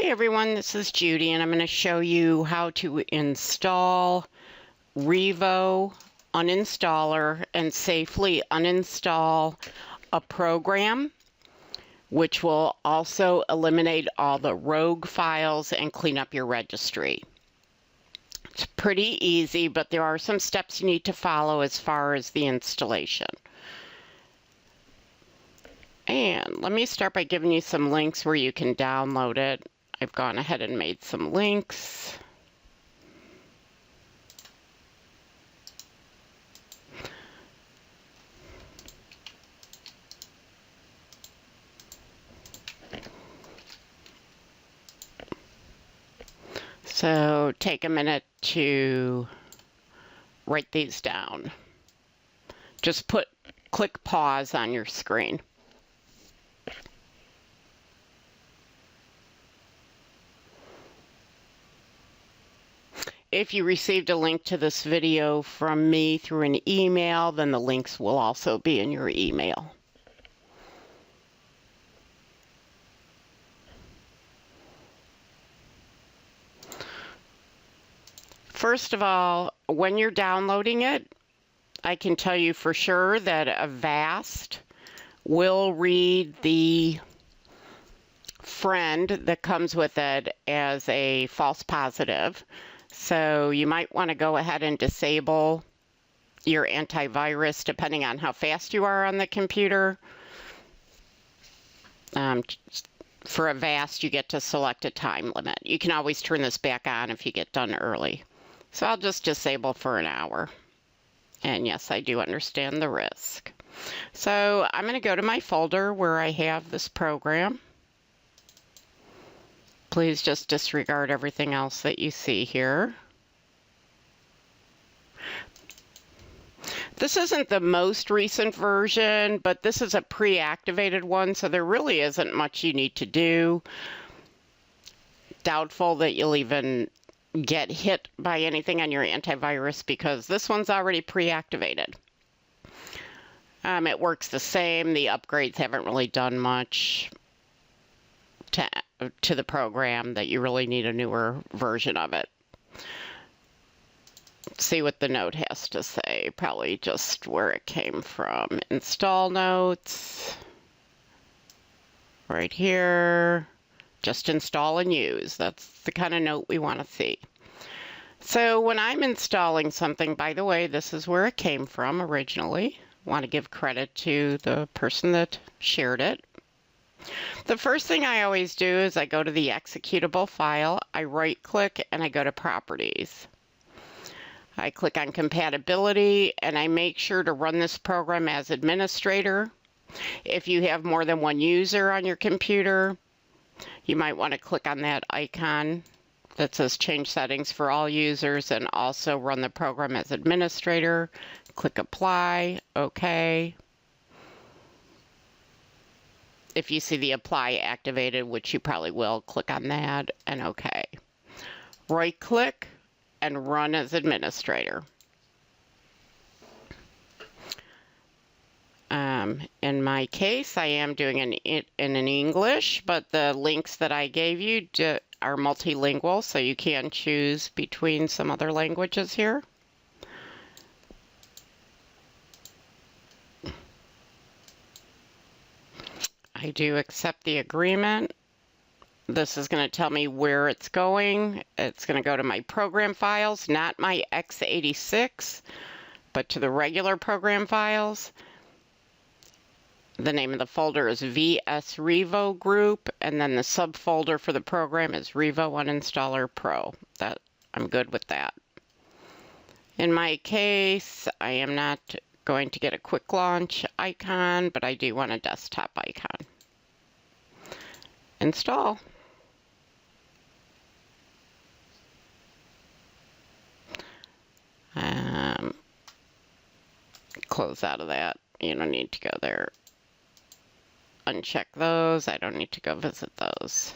Hey everyone, this is Judy and I'm going to show you how to install Revo Uninstaller and safely uninstall a program, which will also eliminate all the rogue files and clean up your registry. It's pretty easy, but there are some steps you need to follow as far as the installation. And let me start by giving you some links where you can download it. I've gone ahead and made some links. So take a minute to write these down. Just click pause on your screen. If you received a link to this video from me through an email, then the links will also be in your email. First of all, when you're downloading it, I can tell you for sure that Avast will read the friend that comes with it as a false positive. So you might want to go ahead and disable your antivirus depending on how fast you are on the computer. For Avast, you get to select a time limit. You can always turn this back on if you get done early. So I'll just disable for an hour. And yes, I do understand the risk. So I'm going to go to my folder where I have this program. Please just disregard everything else that you see here. This isn't the most recent version, but this is a pre-activated one, so there really isn't much you need to do. Doubtful that you'll even get hit by anything on your antivirus because this one's already pre-activated. It works the same. The upgrades haven't really done much to the program that you really need a newer version of it. Let's see what the note has to say. Probably just where it came from. Install notes. Right here. Just install and use. That's the kind of note we want to see. So when I'm installing something, by the way, this is where it came from originally. I want to give credit to the person that shared it. The first thing I always do is I go to the executable file, I right click and I go to properties. I click on compatibility and I make sure to run this program as administrator. If you have more than one user on your computer, you might want to click on that icon that says change settings for all users and also run the program as administrator. Click apply, okay. If you see the apply activated, which you probably will, click on that and okay. Right click and run as administrator. In my case, I am doing it in English, but the links that I gave you are multilingual, so you can choose between some other languages here. I do accept the agreement. This is going to tell me where it's going. It's going to go to my program files, not my x86, but to the regular program files. The name of the folder is VS Revo Group, and then the subfolder for the program is Revo Uninstaller Pro. I'm good with that. In my case, I am not going to get a quick launch icon, but I do want a desktop icon. Install. Close out of that. You don't need to go there. Uncheck those. I don't need to go visit those.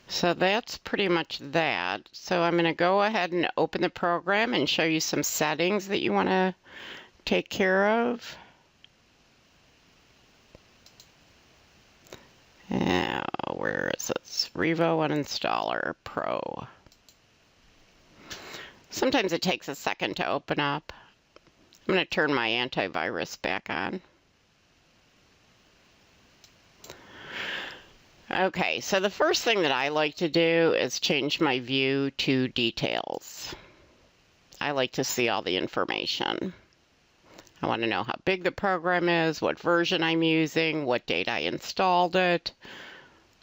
So that's pretty much that. So I'm going to go ahead and open the program and show you some settings that you want to take care of. Now, where is Services, Revo Uninstaller Pro. Sometimes it takes a second to open up. I'm going to turn my antivirus back on. Okay, so the first thing that I like to do is change my view to details. I like to see all the information. I want to know how big the program is, what version I'm using, what date I installed it,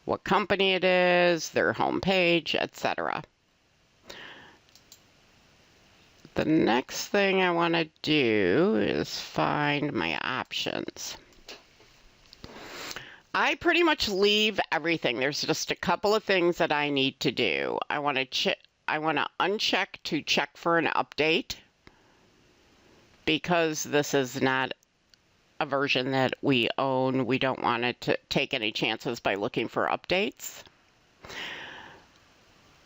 what company it is, their home page, etc. The next thing I want to do is find my options. I pretty much leave everything. There's just a couple of things that I need to do. I want to uncheck to check for an update because this is not a version that we own. We don't want it to take any chances by looking for updates.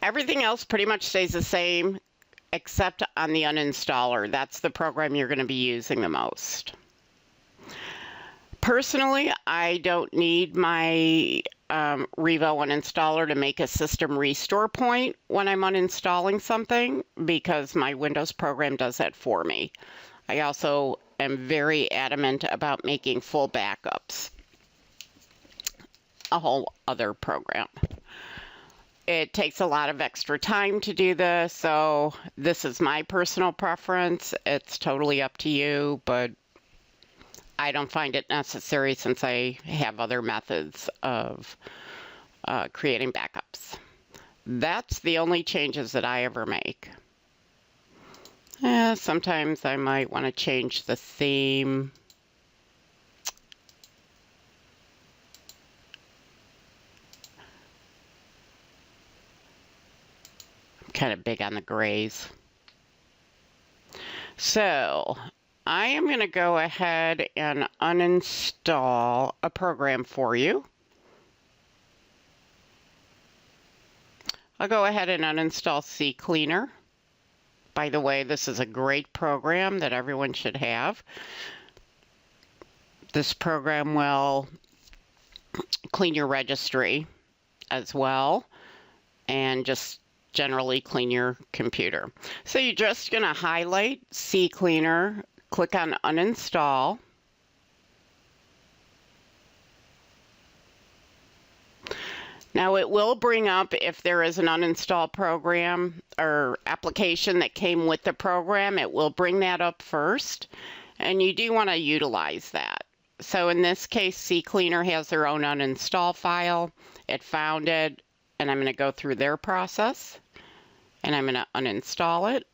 Everything else pretty much stays the same except on the uninstaller. That's the program you're going to be using the most. Personally, I don't need my Revo Uninstaller to make a system restore point when I'm uninstalling something because my Windows program does that for me. I also am very adamant about making full backups. A whole other program. It takes a lot of extra time to do this, so this is my personal preference. It's totally up to you, but I don't find it necessary since I have other methods of creating backups. That's the only changes that I ever make. Sometimes I might want to change the theme. I'm kind of big on the grays. So I am going to go ahead and uninstall a program for you. I'll go ahead and uninstall CCleaner. By the way, this is a great program that everyone should have. This program will clean your registry as well and just generally clean your computer. So you're just going to highlight CCleaner, click on uninstall. Now it will bring up if there is an uninstall program or application that came with the program, it will bring that up first, and you do want to utilize that. So in this case, CCleaner has their own uninstall file. It found it, and I'm going to go through their process, and I'm going to uninstall it,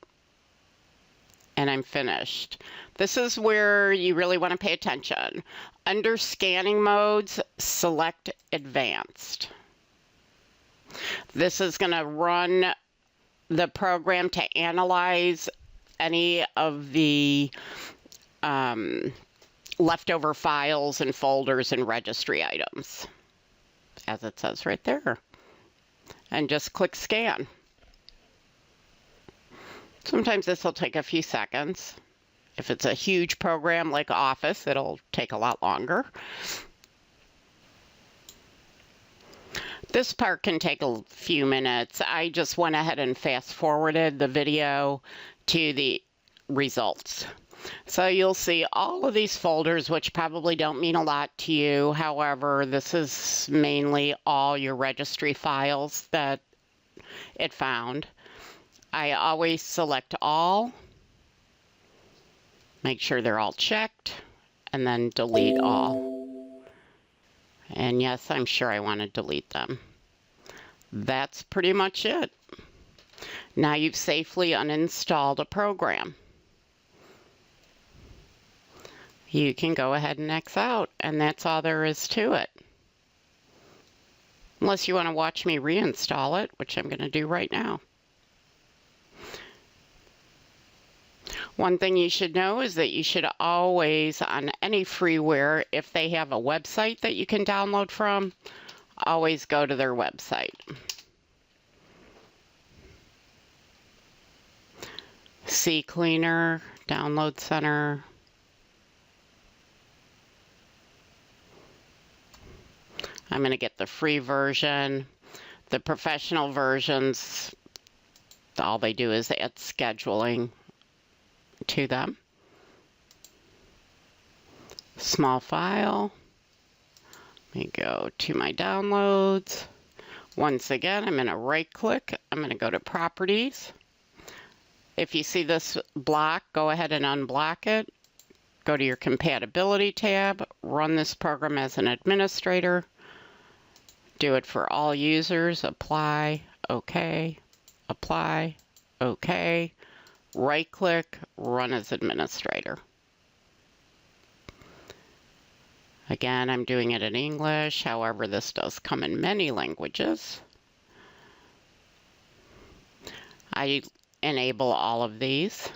and I'm finished. This is where you really want to pay attention. Under scanning modes, select advanced. This is going to run the program to analyze any of the leftover files and folders and registry items, as it says right there. And just click scan. Sometimes this will take a few seconds. If it's a huge program like Office, it'll take a lot longer. This part can take a few minutes. I just went ahead and fast forwarded the video to the results. So you'll see all of these folders, which probably don't mean a lot to you. However, this is mainly all your registry files that it found. I always select all, make sure they're all checked, and then delete all. And yes, I'm sure I want to delete them. That's pretty much it. Now you've safely uninstalled a program. You can go ahead and X out, and that's all there is to it. Unless you want to watch me reinstall it, which I'm going to do right now. One thing you should know is that you should always, on any freeware, if they have a website that you can download from, always go to their website. CCleaner, Download Center. I'm going to get the free version. The professional versions, all they do is add scheduling to them. Small file. Let me go to my downloads. Once again, I'm going to right click. I'm going to go to properties. If you see this block, go ahead and unblock it. Go to your compatibility tab. Run this program as an administrator. Do it for all users. Apply. OK. Apply. OK. Right click. Run as administrator. Again, I'm doing it in English, however, this does come in many languages. I enable all of these.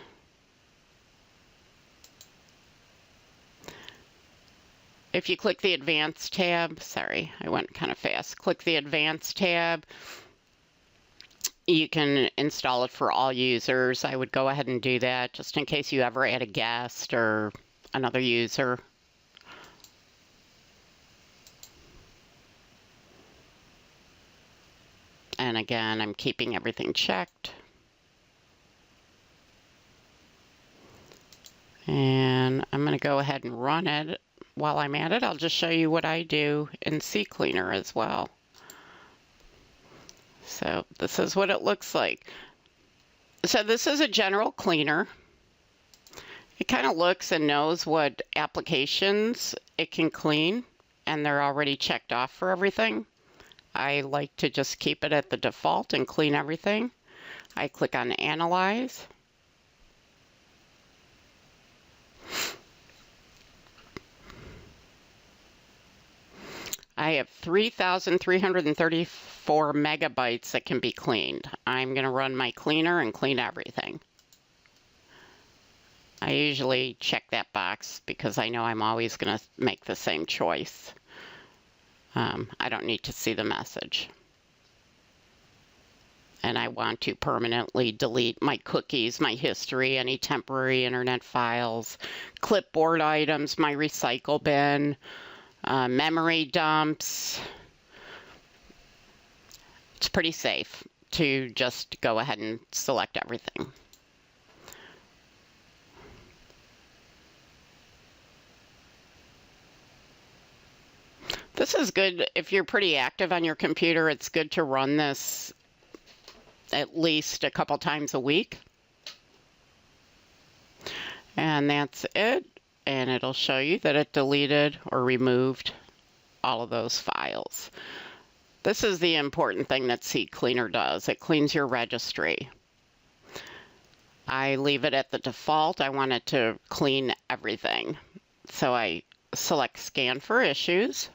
If you click the Advanced tab, sorry, I went kind of fast. Click the Advanced tab. You can install it for all users. I would go ahead and do that just in case you ever add a guest or another user. And again, I'm keeping everything checked. And I'm going to go ahead and run it. While I'm at it, I'll just show you what I do in CCleaner as well. So this is what it looks like. So this is a general cleaner. It kind of looks and knows what applications it can clean, and they're already checked off for everything. I like to just keep it at the default and clean everything. I click on Analyze. I have 3,334 megabytes that can be cleaned. I'm going to run my cleaner and clean everything. I usually check that box because I know I'm always going to make the same choice. I don't need to see the message. And I want to permanently delete my cookies, my history, any temporary internet files, clipboard items, my recycle bin, memory dumps. It's pretty safe to just go ahead and select everything. This is good if you're pretty active on your computer. It's good to run this at least a couple times a week. And that's it. And it'll show you that it deleted or removed all of those files. This is the important thing that CCleaner does. It cleans your registry. I leave it at the default. I want it to clean everything. So I select Scan for Issues.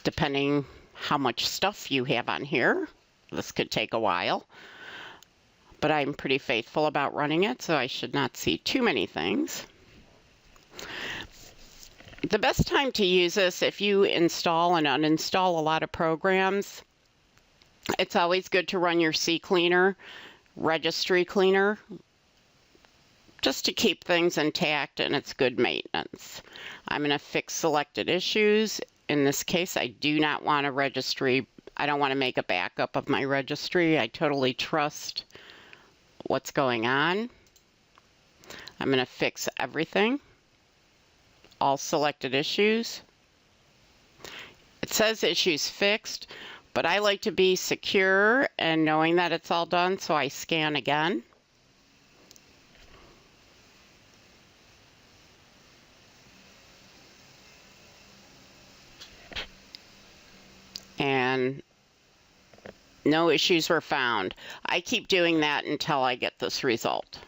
Depending how much stuff you have on here, this could take a while. But I'm pretty faithful about running it, so I should not see too many things. The best time to use this, if you install and uninstall a lot of programs, it's always good to run your CCleaner, registry cleaner, just to keep things intact, and it's good maintenance. I'm going to fix selected issues. In this case, I do not want a registry. I don't want to make a backup of my registry. I totally trust what's going on. I'm going to fix everything. All selected issues. It says issues fixed, but I like to be secure and knowing that it's all done, so I scan again. And no issues were found. I keep doing that until I get this result.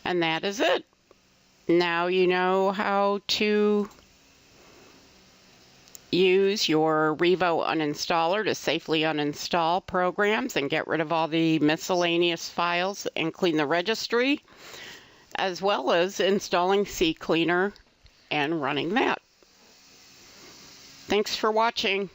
And that is it. Now you know how to use your Revo Uninstaller to safely uninstall programs and get rid of all the miscellaneous files and clean the registry, as well as installing CCleaner and running that. Thanks for watching.